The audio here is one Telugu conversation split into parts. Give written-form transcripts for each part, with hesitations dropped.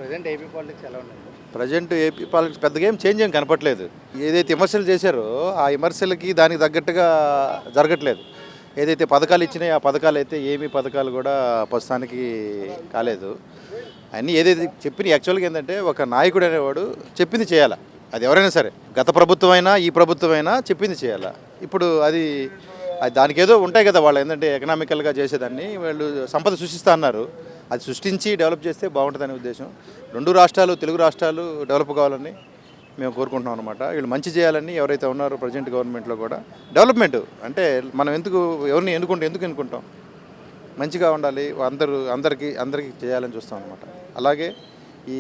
ప్రెజెంట్ ఏపీ పాలిటిక్స్ ఎలా ఉందండి? ప్రజెంట్ ఏపీ పాలిటిక్స్ పెద్దగా ఏం చేంజ్ ఏం కనపట్లేదు. ఏదైతే విమర్శలు చేశారో ఆ విమర్శలకి దానికి తగ్గట్టుగా జరగట్లేదు. ఏదైతే పథకాలు ఇచ్చినాయో ఆ పథకాలు అయితే ఏమీ పథకాలు కూడా ప్రస్తుతానికి కాలేదు. అన్నీ ఏదైతే చెప్పిన యాక్చువల్గా ఏంటంటే ఒక నాయకుడు అనేవాడు చెప్పింది చేయాలి. అది ఎవరైనా సరే, గత ప్రభుత్వం అయినా ఈ ప్రభుత్వం అయినా చెప్పింది చేయాలి. ఇప్పుడు అది అది దానికి ఏదో ఉంటాయి కదా, వాళ్ళు ఏంటంటే ఎకనామికల్గా చేసేదాన్ని వాళ్ళు సంపద సృష్టిస్తా అన్నారు. అది సృష్టించి డెవలప్ చేస్తే బాగుంటుందనే ఉద్దేశం. రెండు రాష్ట్రాలు, తెలుగు రాష్ట్రాలు డెవలప్ కావాలని మేము కోరుకుంటున్నాం అనమాట. వీళ్ళు మంచి చేయాలని ఎవరైతే ఉన్నారో ప్రజెంట్ గవర్నమెంట్లో కూడా డెవలప్మెంట్ అంటే మనం ఎవరిని ఎందుకు ఎన్నుకుంటాం, మంచిగా ఉండాలి, అందరికీ చేయాలని చూస్తాం అనమాట. అలాగే ఈ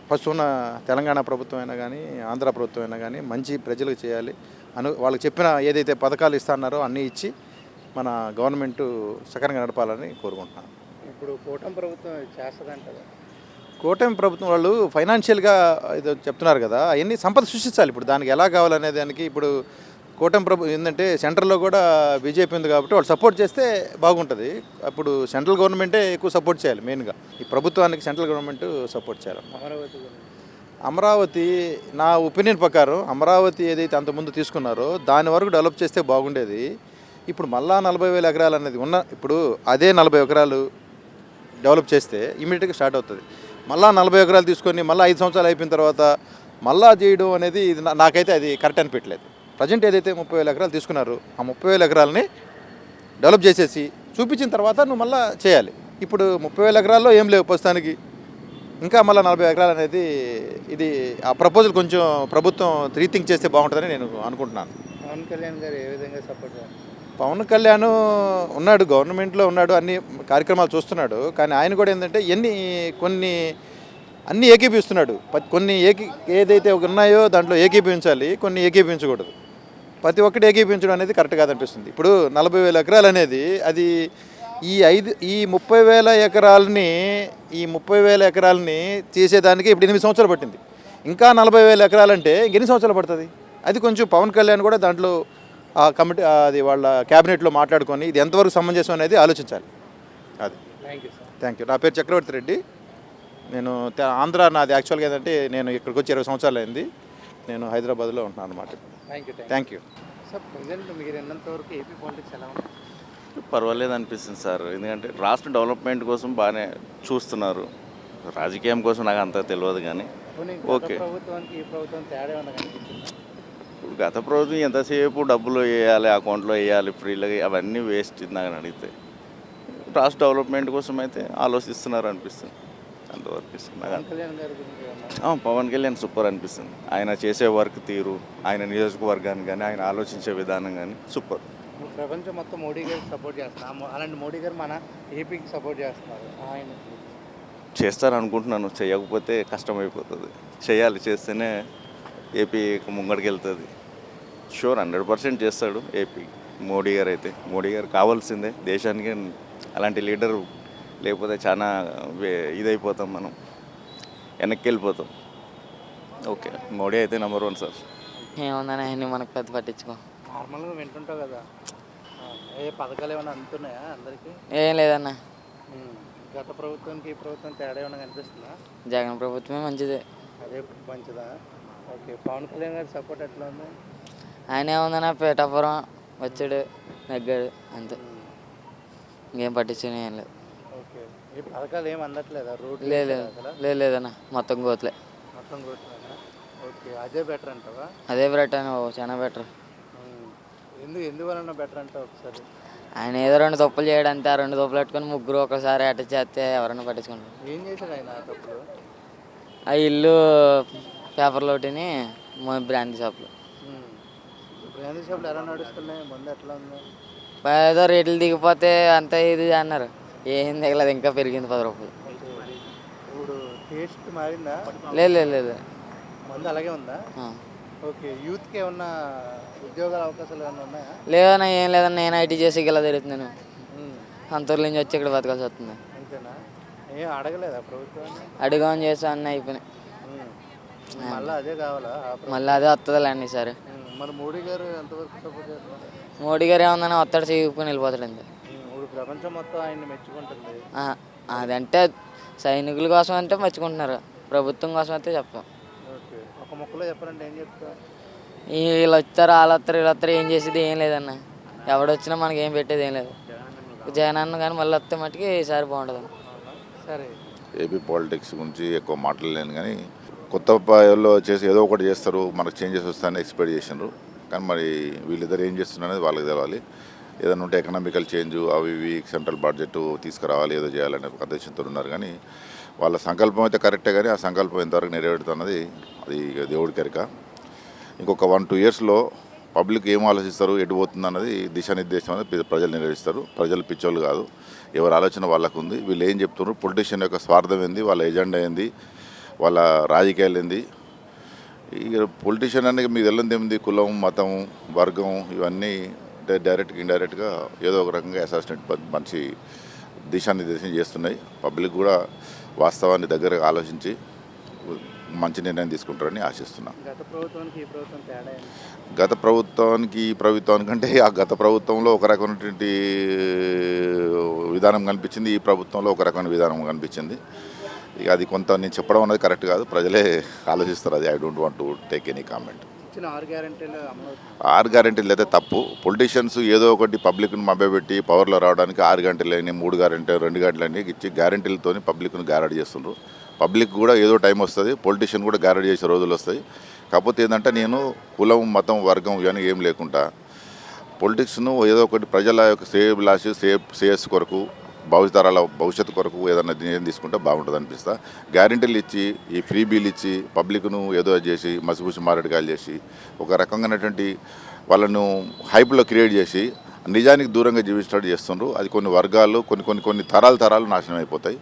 ప్రస్తున్న తెలంగాణ ప్రభుత్వం అయినా కానీ ఆంధ్ర ప్రభుత్వం అయినా కానీ మంచి ప్రజలకు చేయాలి వాళ్ళకి చెప్పిన ఏదైతే పథకాలు ఇస్తున్నారో అన్నీ ఇచ్చి మన గవర్నమెంటు సకరంగా నడపాలని కోరుకుంటున్నాను. ఇప్పుడు కూటమి ప్రభుత్వం చేస్తుందంటారా? కూటమి ప్రభుత్వం వాళ్ళు ఫైనాన్షియల్గా ఏదో చెప్తున్నారు కదా, అవన్నీ సంపద సృష్టించాలి. ఇప్పుడు దానికి ఎలా కావాలనే దానికి ఇప్పుడు కూటమి ప్రభుత్వం ఏంటంటే సెంట్రల్లో కూడా బీజేపీ ఉంది కాబట్టి వాళ్ళు సపోర్ట్ చేస్తే బాగుంటుంది. అప్పుడు సెంట్రల్ గవర్నమెంటే ఎక్కువ సపోర్ట్ చేయాలి. మెయిన్గా ఈ ప్రభుత్వానికి సెంట్రల్ గవర్నమెంట్ సపోర్ట్ చేయాలి. అమరావతి నా ఒపీనియన్ ప్రకారం అమరావతి ఏదైతే అంతకుముందు తీసుకున్నారో దాని వరకు డెవలప్ చేస్తే బాగుండేది. ఇప్పుడు మళ్ళా 40,000 ఎకరాలు అనేది ఇప్పుడు అదే 40 ఎకరాలు డెవలప్ చేస్తే ఇమీడియట్గా స్టార్ట్ అవుతుంది. మళ్ళీ 40 ఎకరాలు తీసుకొని మళ్ళీ 5 సంవత్సరాలు అయిపోయిన తర్వాత మళ్ళా చేయడం అనేది ఇది నాకైతే అది కరెక్ట్ అనిపించలేదు. ప్రజెంట్ ఏదైతే 30,000 ఎకరాలు తీసుకున్నారు ఆ 30,000 ఎకరాలని డెవలప్ చేసేసి చూపించిన తర్వాత నువ్వు మళ్ళీ చేయాలి. ఇప్పుడు 30,000 ఎకరాల్లో ఏం లేవు ప్రస్తుతానికి, ఇంకా మళ్ళీ 40 ఎకరాలు అనేది ఇది ఆ ప్రపోజల్ కొంచెం ప్రభుత్వం రీథింక్ చేస్తే బాగుంటుందని నేను అనుకుంటున్నాను. పవన్ కళ్యాణ్ గారు ఏ విధంగా సపోర్ట్ చేస్తారు? పవన్ కళ్యాణ్ ఉన్నాడు, గవర్నమెంట్లో ఉన్నాడు, అన్ని కార్యక్రమాలు చూస్తున్నాడు. కానీ ఆయన కూడా ఏంటంటే అన్నీ ఏకీపిస్తున్నాడు. కొన్ని ఏదైతే ఉన్నాయో దాంట్లో ఏకీపించాలి, కొన్ని ఏకీపించకూడదు. ప్రతి ఒక్కటి ఏకీపించడం అనేది కరెక్ట్ కాదనిపిస్తుంది. ఇప్పుడు 40,000 ఎకరాలు అనేది అది ఈ 30,000 ఎకరాలని చేసేదానికి ఇప్పుడు 8 సంవత్సరాలు పట్టింది. ఇంకా 40,000 ఎకరాలంటే ఎన్ని సంవత్సరాలు పడుతుంది? అది కొంచెం పవన్ కళ్యాణ్ కూడా దాంట్లో ఆ కమిటీ అది వాళ్ళ క్యాబినెట్లో మాట్లాడుకొని ఇది ఎంతవరకు సమంజసం అనేది ఆలోచించాలి. అది. Thank you. నా పేరు చక్రవర్తి రెడ్డి. నేను ఆంధ్ర, నాది యాక్చువల్గా ఏంటంటే నేను ఇక్కడికి వచ్చి 20 సంవత్సరాలు అయింది. నేను హైదరాబాద్లో ఉంటున్నాను అనమాట. Thank you. సార్, ప్రజెంట్ మీరు ఎన్నంతవరకు ఏపీ పాలిటిక్స్ ఎలా ఉంది? పర్వాలేదు అనిపిస్తుంది సార్. ఎందుకంటే రాష్ట్ర డెవలప్మెంట్ కోసం బాగానే చూస్తున్నారు. రాజకీయం కోసం నాకు అంతా తెలియదు కానీ ఓకే. ప్రభుత్వానికి ఈ ప్రభుత్వం తేడా ఏమన్నా కనిపిస్తుంది? గత ప్రభుత్వం ఎంతసేపు డబ్బులు వేయాలి, అకౌంట్లో వేయాలి ఫ్రీగా, అవన్నీ వేస్ట్ నాకు అడిగితే. రాష్ట్ర డెవలప్మెంట్ కోసం అయితే ఆలోచిస్తున్నారు అనిపిస్తుంది. అంతవరకు పవన్ కళ్యాణ్ సూపర్ అనిపిస్తుంది. ఆయన చేసే వర్క్ తీరు, ఆయన నియోజకవర్గాన్ని కానీ ఆయన ఆలోచించే విధానం కానీ సూపర్. ప్రపంచం మొత్తం మోడీ గారికి సపోర్ట్ చేస్తున్నారు. అలాంటి మోడీ గారు మన ఏపీకి సపోర్ట్ చేస్తున్నారు. ఆయన చేస్తారనుకుంటున్నాను. చేయకపోతే కష్టమైపోతుంది. చేయాలి, చేస్తేనే ఏపీ ముంగడికి వెళ్తుంది. షూర్ 100% చేస్తాడు ఏపీ మోడీ గారు. అయితే మోడీ గారు కావాల్సిందే దేశానికి. అలాంటి లీడర్ లేకపోతే చాలా ఇదైపోతాం, మనం వెనక్కి వెళ్ళిపోతాం. ఓకే, మోడీ అయితే నెంబర్ 1 సార్. ఏముందని ఆయన్ని మనకు పెద్ద పట్టించుకో. నార్మల్గా వింటుంటావు కదా, ఏ పథకాలు ఏమైనా అందుతున్నాయా అందరికీ? ఏం లేదన్న. గత ప్రభుత్వానికి ఈ ప్రభుత్వం తేడా ఏమైనా కనిపిస్తుందా? జగన్ ప్రభుత్వమే మంచిదే. అదే మంచిదా? ఓకే. పవన్ కళ్యాణ్ గారి సపోర్ట్ ఎట్లా ఉంది? ఆయన ఏముందన్న, పేటాపురం వచ్చాడు, నెగ్గాడు, అంతే. ఇంకేం పట్టించుకుని ఏం లేదు. ఓకే. ఈ పథకాలు ఏమి అందట్లేదా? రోడ్లు లేదన్న, మొత్తం కోతలే. మొత్తం కోతలేనా? ఓకే. అదే బెటర్ అంటావా? అదే బెటర్ అని, చాలా బెటర్. ఎందువలన బెటర్ అంటావు ఒకసారి? ఆయన ఏదో 2 తప్పులు చేయడం అంతే. ఆ 2 తప్పులు పెట్టుకొని ముగ్గురు ఒకసారి అటాచ్ చేస్తే ఎవరైనా పట్టించుకుంటారు. ఏం చేశాడు ఆయన తప్పులు? ఆ ఇల్లు పేపర్లో ఒకటిని బ్రాందీ షాప్లో. బ్రాందీ షాప్లు ఎలా నడుస్తున్నాయి? ముందు ఎట్లా ఉంది? ఏదో రేట్లు దిగిపోతే అంత ఇది అన్నారు. ఏం దిగలేదు, ఇంకా పెరిగింది 10 రూపాయలు. ఇప్పుడు టేస్ట్ మారిందా? లేదు. ముందు అలాగే ఉందా? ఓకే. యూత్కి ఏమన్నా ఉద్యోగాల అవకాశాలు ఏమన్నా ఉన్నాయా? లేదన్నా, ఏం లేదన్నా. నేను ఐటీ చేసి ఇలా తిరుగుతున్నాను. అంతూరు నుంచి వచ్చి ఇక్కడ బతకాల్సి వస్తుంది. అంతేనా? ఏం అడగలేదా ప్రభుత్వాన్ని? అడిగామని చేసా అన్నీ అయిపోయినాయి. మళ్ళీ అదే కావాలా? మళ్ళీ అదే వస్తుంది లేండి ఈసారి. మరి మోడీ గారు ఎంతవరకు సపోర్ట్ చేస్తున్నారు? మోడీ గారు ఏమన్నా వస్తాడు, చేసుకుని వెళ్ళిపోతాడు అంతే. ఇప్పుడు ప్రపంచం మొత్తం ఆయన్ని మెచ్చుకుంటుంది. అదంటే సైనికుల కోసం అంటే మెచ్చుకుంటున్నారు, ప్రభుత్వం కోసం అయితే చెప్పం. ఓకే, ఒక ముక్కలో చెప్పాలంటే ఏం చెప్తా? వీళ్ళు వస్తారు, వాళ్ళు వస్తారు, వీళ్ళు వస్తారు, ఏం చేసేది ఏం లేదన్న. ఎవడొచ్చినా మనకి ఏం పెట్టేది ఏం లేదు. జగనన్న కానీ మళ్ళీ వస్తే మట్టుకి ఈసారి బాగుంటుంది. సరే, ఏపీ పాలిటిక్స్ గురించి ఎక్కువ మాట్లాడలేను కానీ కొత్త పాయల్లో చేసి ఏదో ఒకటి చేస్తారు, మనకు చేంజెస్ వస్తాయని ఎక్స్పెక్ట్ చేసినారు. కానీ మరి వీళ్ళిద్దరు ఏం చేస్తున్నారు అనేది వాళ్ళకి తెలవాలి. ఏదైనా ఉంటే ఎకనామికల్ చేంజ్ అవి ఇవి సెంట్రల్ బడ్జెట్ తీసుకురావాలి, ఏదో చేయాలనే ఉద్దేశంతో ఉన్నారు. కానీ వాళ్ళ సంకల్పం అయితే కరెక్టే, కానీ ఆ సంకల్పం ఎంతవరకు నెరవేరుతున్నది అది దేవుడి కెరక. ఇంకొక 1-2 ఇయర్స్లో పబ్లిక్ ఏం ఆలోచిస్తారు, ఎటు పోతుంది అన్నది దిశానిర్దేశం అనేది ప్రజలు నిర్వహిస్తారు. ప్రజలు పిచ్చోళ్ళు కాదు, ఎవరి ఆలోచన వాళ్ళకు ఉంది. వీళ్ళు ఏం చెప్తున్నారు, పొలిటీషియన్ యొక్క స్వార్థం ఏంది, వాళ్ళ ఎజెండా ఏంది, వాళ్ళ రాజకీయాలు ఏంది. ఇక పొలిటీషియన్ అనేది మీకు తెలియదు ఏమింది, కులం, మతం, వర్గం ఇవన్నీ డైరెక్ట్గా ఇండైరెక్ట్గా ఏదో ఒక రకంగా అసాసినేట్ మంచి దిశానిర్దేశం చేస్తున్నాయి. పబ్లిక్ కూడా వాస్తవాన్ని దగ్గరగా ఆలోచించి మంచి నిర్ణయం తీసుకుంటారని ఆశిస్తున్నాం. గత ప్రభుత్వానికి ఈ ప్రభుత్వం తేడా ఏంటి? గత ప్రభుత్వానికి ఈ ప్రభుత్వానికంటే ఆ గత ప్రభుత్వంలో ఒక రకమైనటువంటి విధానం కనిపించింది, ఈ ప్రభుత్వంలో ఒక రకమైన విధానం కనిపించింది. ఇక అది కొంత నేను చెప్పడం అనేది కరెక్ట్ కాదు, ప్రజలే ఆలోచిస్తారు. అది I don't want to take any comment. ఇచ్చిన 6 గ్యారెంటీలు అమలు 6 గ్యారెంటీలు అయితే తప్పు. పొలిటీషియన్స్ ఏదో ఒకటి పబ్లిక్ను మభ్యపెట్టి పవర్లో రావడానికి 6 గంటలు అని 3 గ్యారెంటీ 2 గంటలు అని ఇచ్చి గ్యారెంటీలతో పబ్లిక్ను గ్యారెంటీ చేస్తున్నారు. పబ్లిక్ కూడా ఏదో టైం వస్తుంది, పొలిటీషియన్ కూడా గ్యారెంటీ చేసే రోజులు వస్తాయి. కాకపోతే ఏంటంటే నేను కులం, మతం, వర్గం ఇవన్నీ ఏం లేకుండా పొలిటిక్స్ను ఏదో ఒకటి ప్రజల యొక్క శ్రేయభిలాషి శ్రేయస్సు కొరకు, భవితరాల భవిష్యత్తు కొరకు ఏదైనా నిర్ణయం తీసుకుంటే బాగుంటుంది అనిపిస్తా. గ్యారెంటీలు ఇచ్చి ఈ ఫ్రీ బిల్ ఇచ్చి పబ్లిక్ను ఏదో చేసి మసిపూసి మారేడుకాయలు చేసి ఒక రకంగానటువంటి వాళ్ళను హైప్లో క్రియేట్ చేసి నిజానికి దూరంగా జీవించినట్టు చేస్తున్నారు. అది కొన్ని వర్గాలు కొన్ని తరాలు నాశనం అయిపోతాయి.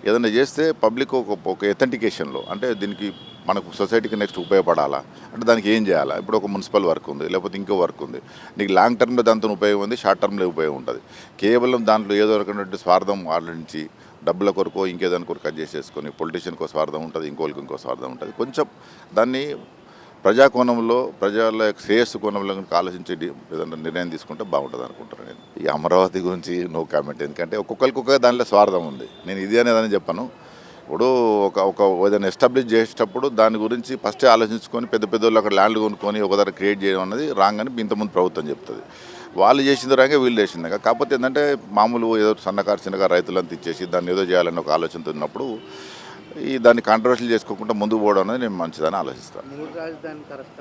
ఏదైనా చేస్తే పబ్లిక్ ఒక ఎథెంటికేషన్లో అంటే దీనికి మనకు సొసైటీకి నెక్స్ట్ ఉపయోగపడాలా అంటే దానికి ఏం చేయాలా. ఇప్పుడు ఒక మున్సిపల్ వర్క్ ఉంది, లేకపోతే ఇంకో వర్క్ ఉంది, నీకు లాంగ్ టర్మ్లో దాంతో ఉపయోగం ఉంది, షార్ట్ టర్మ్లో ఉపయోగం ఉంటుంది. కేవలం దాంట్లో ఏదో రకమైనటువంటి స్వార్థం ఆలోచించి డబ్బుల కొరకు ఇంకేదాని కొరకు కట్ చేసేసుకొని పొలిటీషియన్కో స్వార్థం ఉంటుంది, ఇంకో స్వార్థం ఉంటుంది. కొంచెం దాన్ని ప్రజాకోణంలో ప్రజల యొక్క శ్రేయస్సు కోణంలో ఆలోచించి ఏదైనా నిర్ణయం తీసుకుంటే బాగుంటుంది అనుకుంటాను నేను. ఈ అమరావతి గురించి నో కామెంట్, ఎందుకంటే ఒక్కొక్క దానిలో స్వార్థం ఉంది. నేను ఇది అనేదని చెప్పాను. ఇప్పుడు ఒక ఏదైనా ఎస్టాబ్లిష్ చేసేటప్పుడు దాని గురించి ఫస్టే ఆలోచించుకొని పెద్దోళ్ళు అక్కడ ల్యాండ్లు కొనుక్కొని ఒక దగ్గర క్రియేట్ చేయడం అనేది రాంగ్ అని ఇంతకుముందు ప్రభుత్వం చెప్తుంది. వాళ్ళు చేసింది రాగా వీళ్ళు చేసింది. కాకపోతే ఏంటంటే మామూలు ఏదో చిన్నగా రైతులంతా ఇచ్చేసి దాన్ని ఏదో చేయాలని ఒక ఆలోచనతో ఉన్నప్పుడు దాన్ని కాంట్రవర్షియల్ చేసుకోకుండా ముందుకు పోవడం అనేది నేను మంచిదని ఆలోచిస్తాను. 3 రాజధాని కరెక్ట్?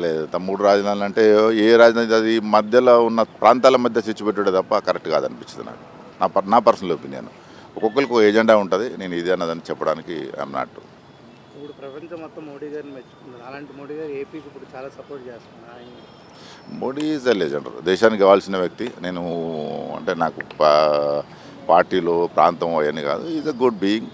లేదు, 3 రాజధానులు అంటే ఏ రాజధాని అది మధ్యలో ఉన్న ప్రాంతాల మధ్య స్విచ్ పెట్టాడు తప్ప కరెక్ట్ కాదనిపించింది నాకు. నా పర్సనల్ ఒపీనియన్. ఒక్కొక్కరికి ఒక ఎజెండా ఉంటుంది, నేను ఇది అన్నదని చెప్పడానికి ఐఎమ్ నాట్. ఇప్పుడు ప్రపంచం మొత్తం మోడీ గారిని మెచ్చుకున్నారు. అలాంటి మోడీ గారు ఏపీకి ఇప్పుడు చాలా సపోర్ట్ చేస్తున్నారు. మోడీ ఈజ్ ఎ లెజెండ్, దేశానికి కావాల్సిన వ్యక్తి. నేను అంటే నాకు పార్టీలు ప్రాంతం అవన్నీ కాదు, ఈజ్ ఎ గుడ్ బీయింగ్.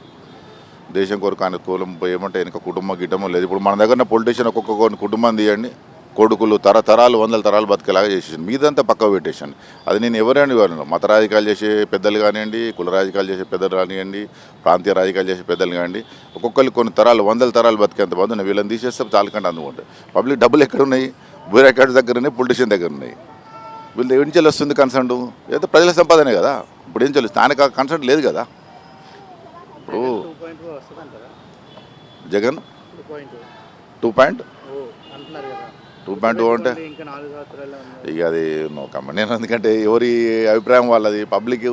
దేశం కొరకు అనుకూలం ఏమంటే వెనక కుటుంబం లేదు. ఇప్పుడు మన దగ్గర పొలిటీషియన్ ఒక్కొక్క కుటుంబం తీయండి, కొడుకులు తరాలు 100 తరాలు బతికేలాగా చేసేసాను. మీదంతా పక్క పెట్టేసాను. అది నేను ఎవరైనా మత రాజకీయాలు చేసే పెద్దలు కానివ్వండి, కుల రాజకీయాలు చేసే పెద్దలు కానివ్వండి, ప్రాంతీయ రాజకీయాలు చేసే పెద్దలు కానివ్వండి, ఒక్కొక్కరికి కొన్ని తరాలు 100 తరాలు బతికేంత బాగుంది. వీళ్ళని తీసేస్తే చాలకంటే అందుకుంటాయి. పబ్లిక్ డబ్బులు ఎక్కడ ఉన్నాయి, బ్యూరోక్రాట్స్ దగ్గర ఉన్నాయి, పొలిటీషియన్ దగ్గర ఉన్నాయి. వీళ్ళు ఏం చెల్లి వస్తుంది కన్సర్న్? ఏదో ప్రజల సంపాదనే కదా. ఇప్పుడు ఏం చెల్లిస్తుంది, ఆయనకు కన్సర్న్ లేదు కదా. ఇప్పుడు జగన్ 2.2 అంటే ఇక అది నో కామెంట్. నేను ఎందుకంటే ఎవరి అభిప్రాయం వాళ్ళది, పబ్లిక్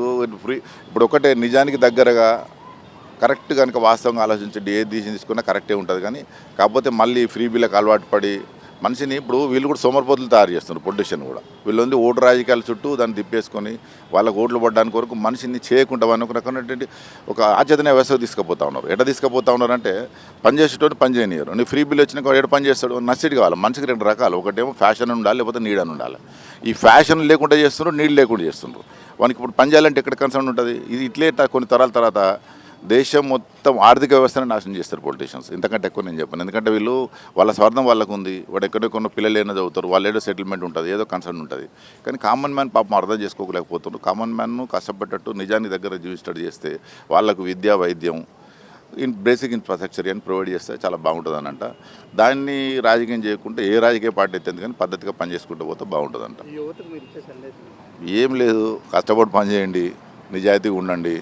ఫ్రీ. ఇప్పుడు ఒకటే నిజానికి దగ్గరగా కరెక్ట్ కనుక వాస్తవంగా ఆలోచించండి, ఏ డిసిషన్ తీసుకున్నా కరెక్టే ఉంటుంది. కానీ కాకపోతే మళ్ళీ ఫ్రీ బిల్లకు అలవాటు పడి మనిషిని ఇప్పుడు వీళ్ళు కూడా సోమరిపోతులు తయారు చేస్తున్నారు. పొలిటీషియన్ కూడా వీళ్ళు ఓటు రాజకీయాల చుట్టూ దాన్ని తిప్పేసుకొని వాళ్ళకు ఓట్లు పడడానికి వరకు మనిషిని చేయకుండా ఒక రకమైనటువంటి ఒక ఆచరణ వ్యవస్థ తీసుకుపోతా ఉన్నారు. ఎట్లా తీసుకుపోతా ఉన్నారంటే పని చేసేటోని పని చేయనియరు. నీ ఫ్రీ బిల్ వచ్చినాక ఎక్కడ పని చేస్తాడు, నచ్చిడి కావాలి. మనిషికి 2 రకాలు, ఒకటేమో ఫ్యాషన్ ఉండాలి, లేకపోతే నీడ్ అని ఉండాలి. ఈ ఫ్యాషన్ లేకుండా చేస్తున్నారు, నీడ్ లేకుండా చేస్తున్నారు. వానికి ఇప్పుడు పని చేయాలంటే ఎక్కడ కన్సర్న్ ఉంటుంది. ఇది ఇట్లే కొన్ని తరాల తర్వాత దేశం మొత్తం ఆర్థిక వ్యవస్థను నాశనం చేస్తారు పొలిటీషియన్స్. ఇంతకంటే ఎక్కువ నేను చెప్పాను. ఎందుకంటే వీళ్ళు వాళ్ళ స్వార్థం వాళ్ళకు ఉంది. వాడు ఎక్కడెక్కడ పిల్లలు ఏదో చదువుతారు, వాళ్ళు ఏదో సెటిల్మెంట్ ఉంటుంది, ఏదో కన్సర్న్ ఉంటుంది. కానీ కామన్ మ్యాన్ పాపం అర్థం చేసుకోలేకపోతున్నారు. కామన్ మ్యాన్ను కష్టపెట్టట్టు నిజానికి దగ్గర జీవిస్టడీ చేస్తే వాళ్ళకు విద్య, వైద్యం, బేసిక్ ఇన్ఫ్రాస్ట్రక్చర్ అని ప్రొవైడ్ చేస్తే చాలా బాగుంటుందని అంట. దాన్ని రాజకీయం చేయకుంటే ఏ రాజకీయ పార్టీ అయితే కానీ పద్ధతిగా పనిచేసుకుంటూ పోతే బాగుంటుందంట. యువతకు మీరు ఇచ్చే సందేశం? ఏం లేదు, కష్టపడి పని చేయండి, నిజాయితీగా ఉండండి.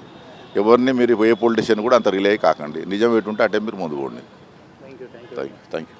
ఎవరిని మీరు ఏ పొలిటీషియన్ కూడా అంత రిలే కాకండి. నిజం ఎటుంటే అటే మీరు ముందు పోండి. Thank you thank you.